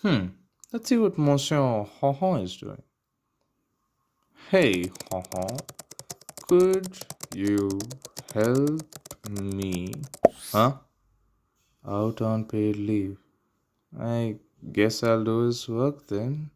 Hmm. Let's see what Monsieur Haha is doing. Hey, Haha, could you help me? Huh? Out on paid leave. I guess I'll do his work then.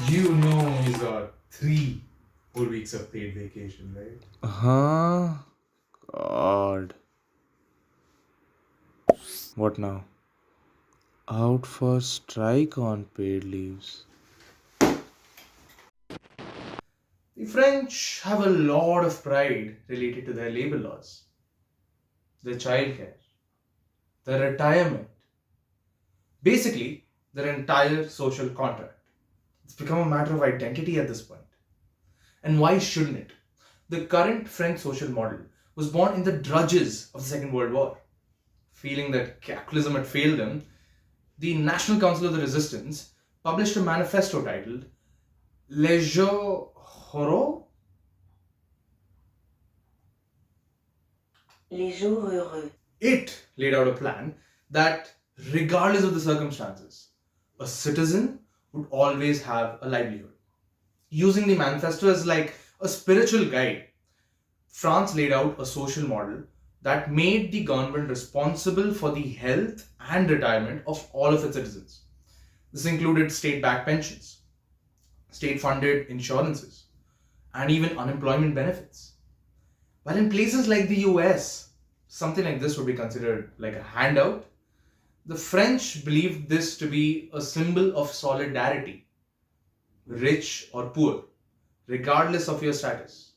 You know he's got 3 full weeks of paid vacation, right? Huh? God. What now? Out for strike on paid leaves. The French have a lot of pride related to their labor laws, their childcare, their retirement, basically, their entire social contract. It's become a matter of identity at this point. And why shouldn't it? The current French social model was born in the drudges of the Second World War. Feeling that capitalism had failed them, the National Council of the Resistance published a manifesto titled Les Jours Heureux. Les jours heureux. It laid out a plan that, regardless of the circumstances, a citizen would always have a livelihood. Using the manifesto as like a spiritual guide, France laid out a social model that made the government responsible for the health and retirement of all of its citizens. This included state backed pensions, state funded insurances, and even unemployment benefits. While in places like the US, something like this would be considered like a handout, the French believed this to be a symbol of solidarity, rich or poor, regardless of your status.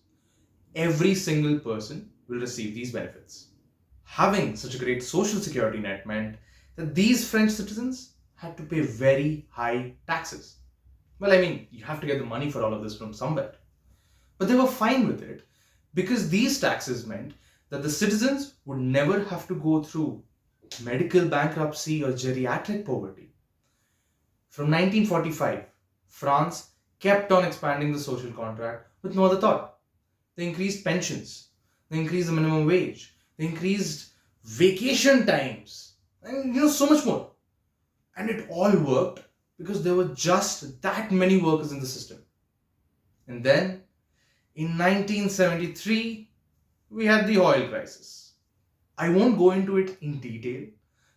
Every single person will receive these benefits. Having such a great social security net meant that these French citizens had to pay very high taxes. Well, I mean, you have to get the money for all of this from somewhere. But they were fine with it because these taxes meant that the citizens would never have to go through medical bankruptcy or geriatric poverty. From 1945, France kept on expanding the social contract with no other thought. They increased pensions, they increased the minimum wage, they increased vacation times, and so much more. And it all worked because there were just that many workers in the system. And then in 1973, we had the oil crisis. I won't go into it in detail,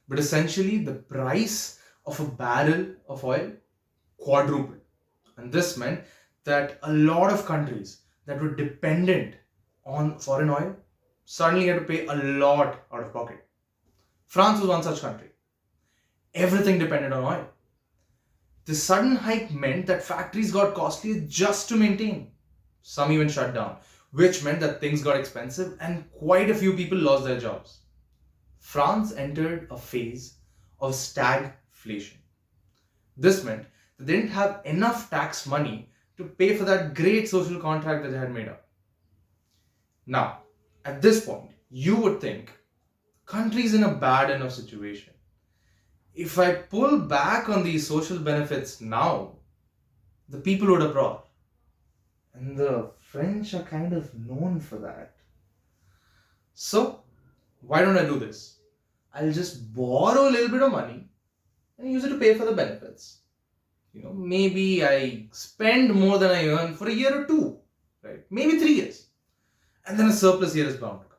but essentially the price of a barrel of oil quadrupled. And this meant that a lot of countries that were dependent on foreign oil suddenly had to pay a lot out of pocket. France was one such country. Everything depended on oil. The sudden hike meant that factories got costlier just to maintain. Some even shut down, which meant that things got expensive and quite a few people lost their jobs. France entered a phase of stagflation. This meant that they didn't have enough tax money to pay for that great social contract that they had made up. Now, at this point, you would think country's in a bad enough situation. If I pull back on these social benefits now, the people would uproar. And the French are kind of known for that. So, why don't I do this? I'll just borrow a little bit of money and use it to pay for the benefits. Maybe I spend more than I earn for a year or two, right? Maybe 3 years. And then a surplus year is bound to come.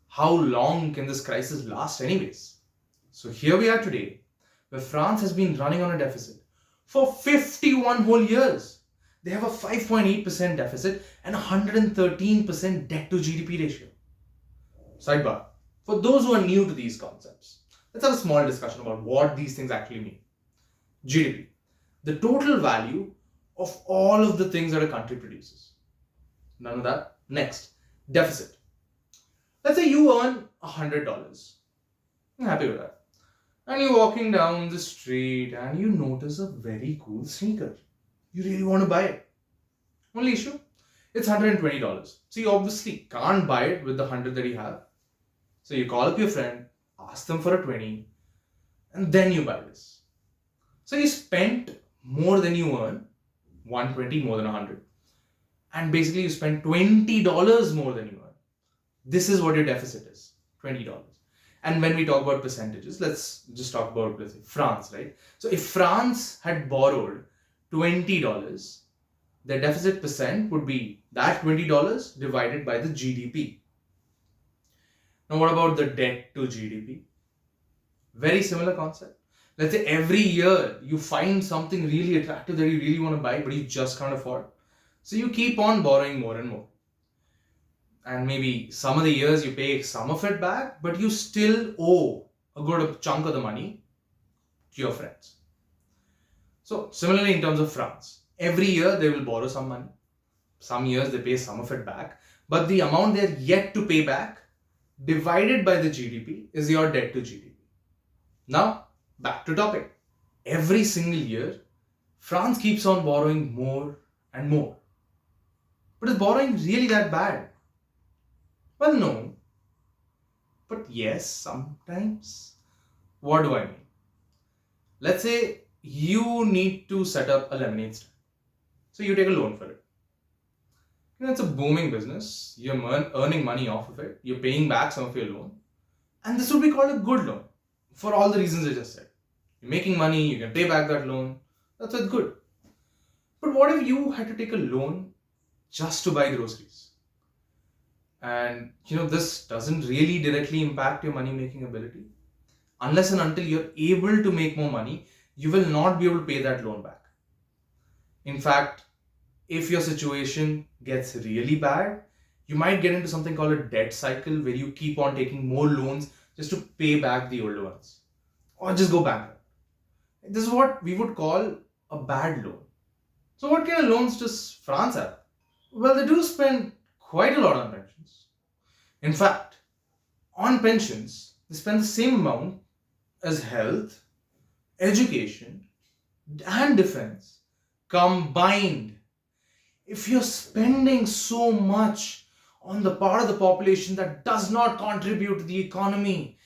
How long can this crisis last, anyways? So here we are today, where France has been running on a deficit for 51 whole years. They have a 5.8% deficit and 113% debt to GDP ratio. Sidebar. For those who are new to these concepts, let's have a small discussion about what these things actually mean. GDP, the total value of all of the things that a country produces. None of that. Next, deficit. Let's say you earn $100. I'm happy with that. And you're walking down the street and you notice a very cool sneaker. You really want to buy it. Only issue, It's $120. So you obviously can't buy it with the 100 that you have. So you call up your friend, ask them for a 20, and then you buy this. So you spent more than you earn, 120 more than 100, and basically you spend $20 more than you earn. This is what your deficit is, $20. And when we talk about percentages, let's just talk about, let's say, France, right? So if France had borrowed $20, the deficit percent would be that $20 divided by the GDP. Now, what about the debt to GDP? Very similar concept. Let's say every year you find something really attractive that you really want to buy, but you just can't afford. So you keep on borrowing more and more. And maybe some of the years you pay some of it back, but you still owe a good chunk of the money to your friends. So, similarly, in terms of France, every year they will borrow some money. Some years they pay some of it back, but the amount they're yet to pay back divided by the GDP is your debt to GDP. Now, back to topic. Every single year, France keeps on borrowing more and more. But is borrowing really that bad? Well, no. But yes, sometimes. What do I mean? Let's say you need to set up a lemonade stand. So you take a loan for it. It's a booming business. You're earning money off of it. You're paying back some of your loan. And this would be called a good loan for all the reasons I just said. You're making money, you can pay back that loan. That's good. But what if you had to take a loan just to buy groceries? And this doesn't really directly impact your money making ability. Unless and until you're able to make more money, you will not be able to pay that loan back. In fact, if your situation gets really bad, you might get into something called a debt cycle where you keep on taking more loans just to pay back the older ones or just go bankrupt. This is what we would call a bad loan. So what kind of loans does France have? Well, they do spend quite a lot on pensions. In fact, on pensions, they spend the same amount as health, education, and defense combined. If you're spending so much on the part of the population that does not contribute to the economy,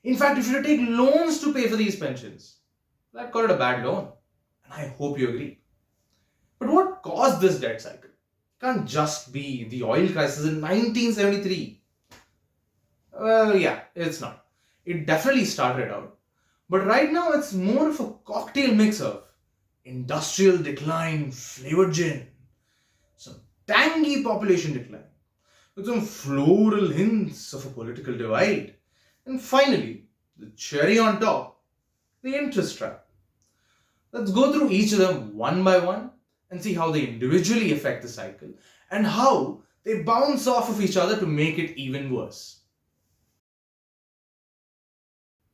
in fact, if you take loans to pay for these pensions, I'd call it a bad loan. And I hope you agree. But what caused this debt cycle? It can't just be the oil crisis in 1973. Well, yeah, it's not. It definitely started out. But right now, it's more of a cocktail mix of industrial decline, flavored gin, some tangy population decline, with some floral hints of a political divide, and finally, the cherry on top, the interest trap. Let's go through each of them one by one and see how they individually affect the cycle and how they bounce off of each other to make it even worse.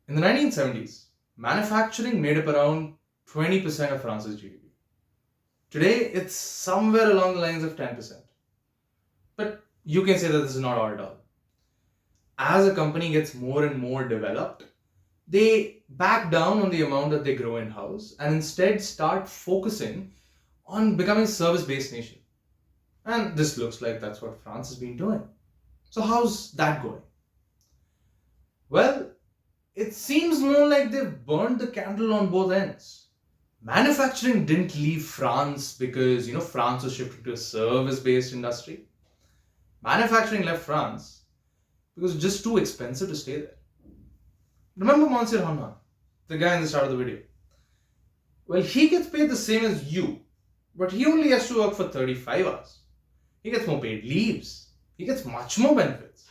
In the 1970s, manufacturing made up around 20% of France's GDP. Today, it's somewhere along the lines of 10%. But you can say that this is not all at all. As a company gets more and more developed, they back down on the amount that they grow in-house and instead start focusing on becoming a service-based nation. And this looks like that's what France has been doing. So how's that going? Well, it seems more like they've burned the candle on both ends. Manufacturing didn't leave France because, France was shifting to a service-based industry. Manufacturing left France because it's just too expensive to stay there. Remember Monsieur Hanna, the guy in the start of the video? Well, he gets paid the same as you, but he only has to work for 35 hours. He gets more paid leaves. He gets much more benefits.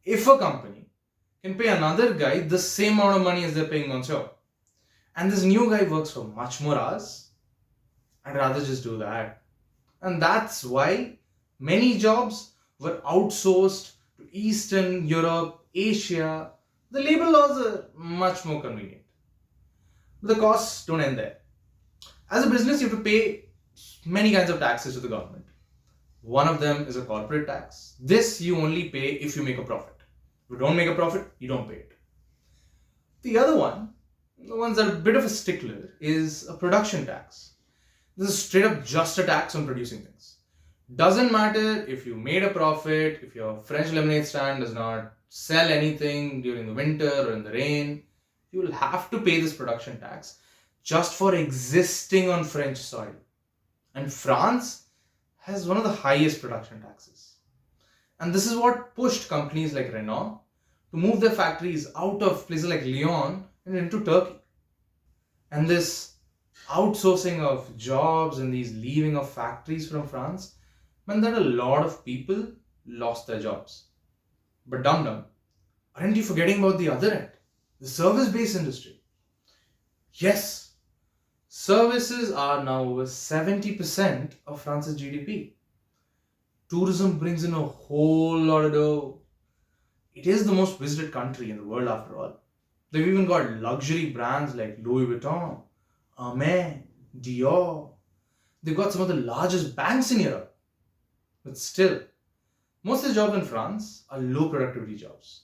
If a company can pay another guy the same amount of money as they're paying Monsieur, and this new guy works for much more hours, I'd rather just do that. And that's why many jobs were outsourced to Eastern Europe, Asia. The labor laws are much more convenient. But the costs don't end there. As a business, you have to pay many kinds of taxes to the government. One of them is a corporate tax. This you only pay if you make a profit. If you don't make a profit, you don't pay it. The other one, the ones that are a bit of a stickler, is a production tax. This is straight up just a tax on producing things. Doesn't matter if you made a profit, if your French lemonade stand does not sell anything during the winter or in the rain, you will have to pay this production tax just for existing on French soil. And France has one of the highest production taxes. And this is what pushed companies like Renault to move their factories out of places like Lyon and into Turkey. And this outsourcing of jobs and these leaving of factories from France meant that a lot of people lost their jobs. But dum dum, aren't you forgetting about the other end? The service based industry. Yes, services are now over 70% of France's GDP. Tourism brings in a whole lot of dough. It is the most visited country in the world after all. They've even got luxury brands like Louis Vuitton, Hermès, Dior. They've got some of the largest banks in Europe. But still, most of the jobs in France are low productivity jobs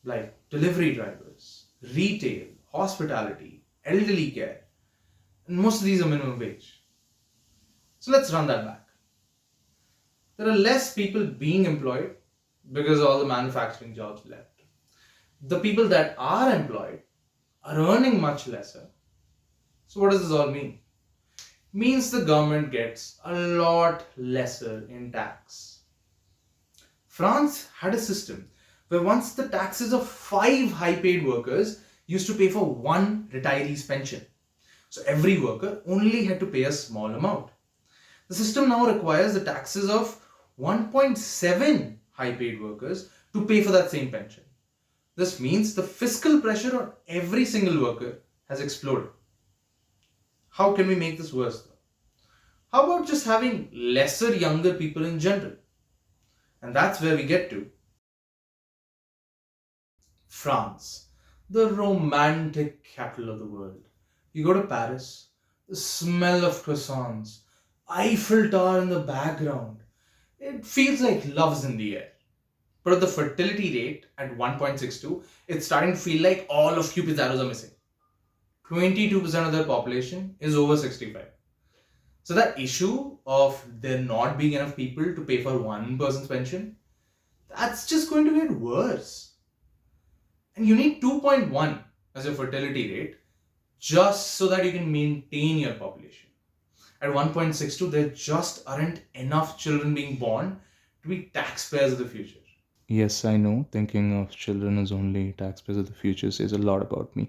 like delivery drivers, retail, hospitality, elderly care, and most of these are minimum wage. So let's run that back. There are less people being employed because all the manufacturing jobs left. The people that are employed are earning much lesser. So what does this all mean? Means the government gets a lot lesser in tax. France had a system where once the taxes of 5 high-paid workers used to pay for one retiree's pension. So every worker only had to pay a small amount. The system now requires the taxes of 1.7 high-paid workers to pay for that same pension. This means the fiscal pressure on every single worker has exploded. How can we make this worse though? How about just having lesser younger people in general? And that's where we get to France, the romantic capital of the world. You go to Paris, the smell of croissants, Eiffel Tower in the background. It feels like love's in the air. But at the fertility rate at 1.62, it's starting to feel like all of Cupid's arrows are missing. 22% of their population is over 65. So that issue of there not being enough people to pay for one person's pension, that's just going to get worse. And you need 2.1 as your fertility rate just so that you can maintain your population. At 1.62, there just aren't enough children being born to be taxpayers of the future. Yes, I know. Thinking of children as only taxpayers of the future says a lot about me.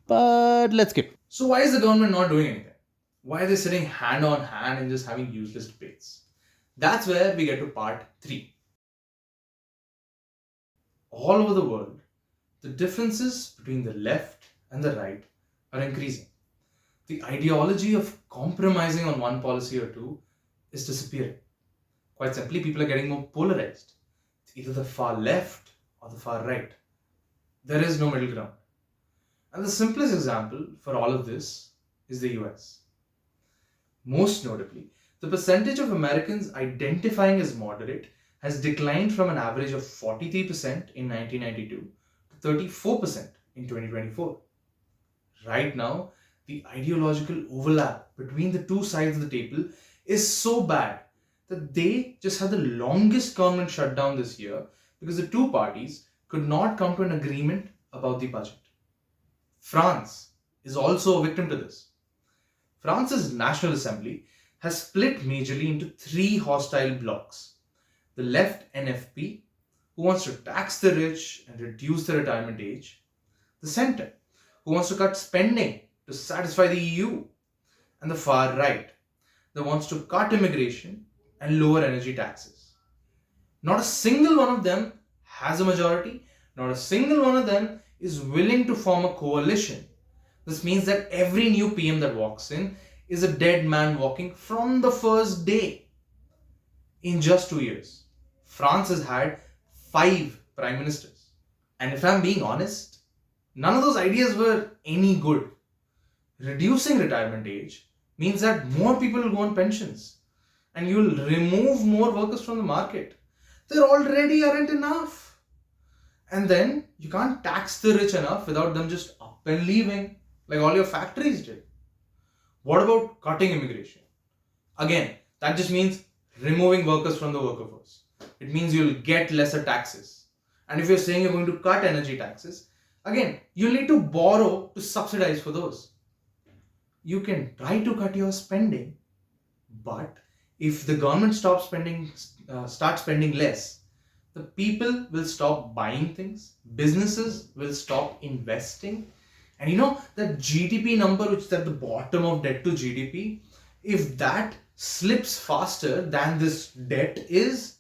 But let's skip. So why is the government not doing anything? Why are they sitting hand on hand and just having useless debates? That's where we get to part 3. All over the world, the differences between the left and the right are increasing. The ideology of compromising on one policy or two is disappearing. Quite simply, people are getting more polarized. It's either the far left or the far right. There is no middle ground. And the simplest example for all of this is the US. Most notably, the percentage of Americans identifying as moderate has declined from an average of 43% in 1992 to 34% in 2024. Right now, the ideological overlap between the two sides of the table is so bad that they just had the longest government shutdown this year because the two parties could not come to an agreement about the budget. France is also a victim to this. France's National Assembly has split majorly into 3 hostile blocs. The left NFP, who wants to tax the rich and reduce the retirement age. The centre, who wants to cut spending to satisfy the EU. And the far right, that wants to cut immigration and lower energy taxes. Not a single one of them has a majority, not a single one of them is willing to form a coalition. This means that every new PM that walks in is a dead man walking from the first day. In just 2 years, France has had 5 prime ministers. And if I'm being honest, none of those ideas were any good. Reducing retirement age means that more people will go on pensions and you'll remove more workers from the market. There already aren't enough. And then you can't tax the rich enough without them just up and leaving, like all your factories did. What about cutting immigration? Again, that just means removing workers from the workforce. It means you'll get lesser taxes. And if you're saying you're going to cut energy taxes, again, you'll need to borrow to subsidize for those. You can try to cut your spending, but if the government starts spending less, the people will stop buying things, businesses will stop investing, and that GDP number, which is at the bottom of debt to GDP, if that slips faster than this debt is,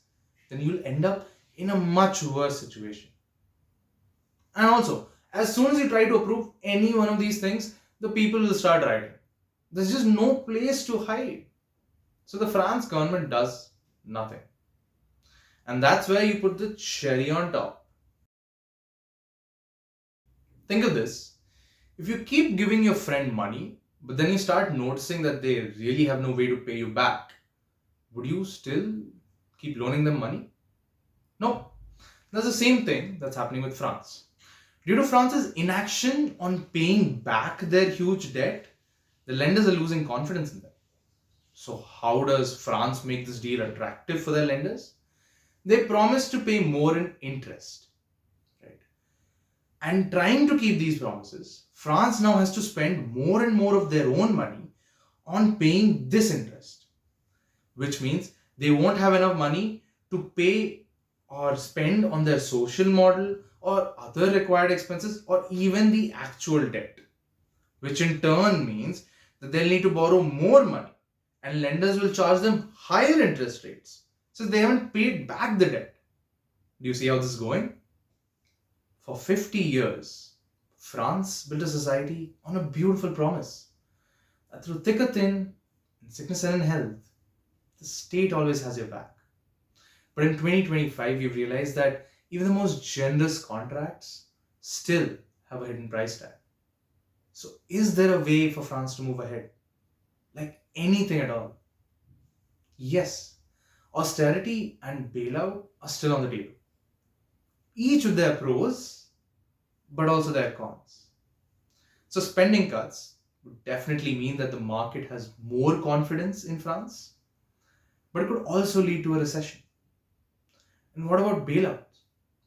then you'll end up in a much worse situation. And also, as soon as you try to approve any one of these things, the people will start rioting. There's just no place to hide. So the France government does nothing. And that's where you put the cherry on top. Think of this. If you keep giving your friend money, but then you start noticing that they really have no way to pay you back, would you still keep loaning them money? No. That's the same thing that's happening with France. Due to France's inaction on paying back their huge debt, the lenders are losing confidence in them. So, how does France make this deal attractive for their lenders? They promise to pay more in interest. Right? And trying to keep these promises, France now has to spend more and more of their own money on paying this interest, which means they won't have enough money to pay or spend on their social model or other required expenses or even the actual debt, which in turn means that they'll need to borrow more money and lenders will charge them higher interest rates since they haven't paid back the debt. Do you see how this is going? For 50 years, France built a society on a beautiful promise that through thick or thin, in sickness and in health, the state always has your back. But in 2025, we've realized that even the most generous contracts still have a hidden price tag. So, is there a way for France to move ahead? Like anything at all? Yes, austerity and bailout are still on the table. Each with their pros, but also their cons. So, spending cuts would definitely mean that the market has more confidence in France, but it could also lead to a recession. And what about bailouts?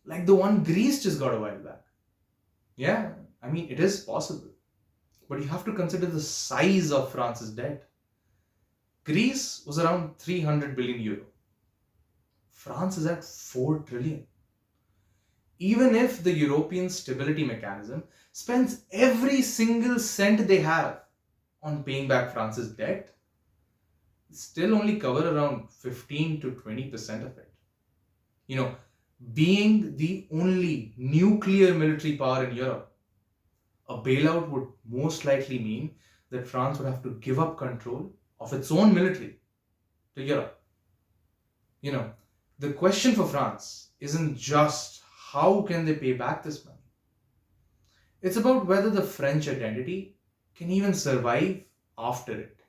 Like the one Greece just got a while back. Yeah, I mean, it is possible. But you have to consider the size of France's debt. Greece was around 300 billion euro. France is at 4 trillion. Even if the European Stability Mechanism spends every single cent they have on paying back France's debt, it still only cover around 15 to 20% of it. You know, being the only nuclear military power in Europe, a bailout would most likely mean that France would have to give up control of its own military to Europe. The question for France isn't just how can they pay back this money. It's about whether the French identity can even survive after it.